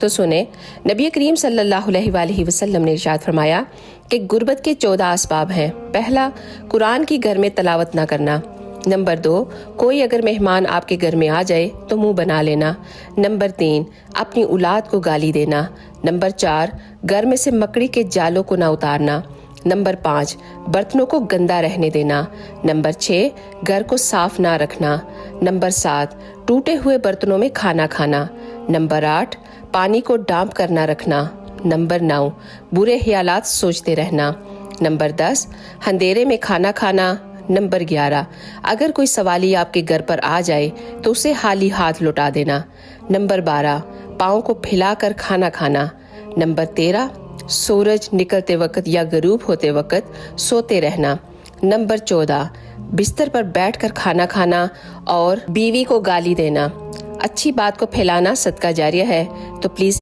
تو سنیں، نبی کریم صلی اللہ علیہ وآلہ وسلم نے ارشاد فرمایا کہ غربت کے 14 اسباب ہیں۔ پہلا، قرآن کی گھر میں تلاوت نہ کرنا۔ نمبر 2، کوئی اگر مہمان آپ کے گھر میں آ جائے تو منہ بنا لینا۔ نمبر 3، اپنی اولاد کو گالی دینا۔ نمبر 4، گھر میں سے مکڑی کے جالوں کو نہ اتارنا۔ نمبر 5، برتنوں کو گندا رہنے دینا۔ نمبر 6، گھر کو صاف نہ رکھنا۔ نمبر 7، ٹوٹے ہوئے برتنوں میں کھانا کھانا۔ نمبر 8، پانی کو ڈانپ کر نہ رکھنا۔ نمبر 9، برے خیالات سوچتے رہنا۔ نمبر 10، اندھیرے میں کھانا کھانا۔ نمبر 11، اگر کوئی سوالی آپ کے گھر پر آ جائے تو اسے خالی ہاتھ لوٹا دینا۔ نمبر 12، پاؤں کو پھیلا کر کھانا کھانا۔ نمبر 13، سورج نکلتے وقت یا غروب ہوتے وقت سوتے رہنا۔ نمبر 14، بستر پر بیٹھ کر کھانا کھانا اور بیوی کو گالی دینا۔ اچھی بات کو پھیلانا صدقہ جاریہ ہے، تو پلیز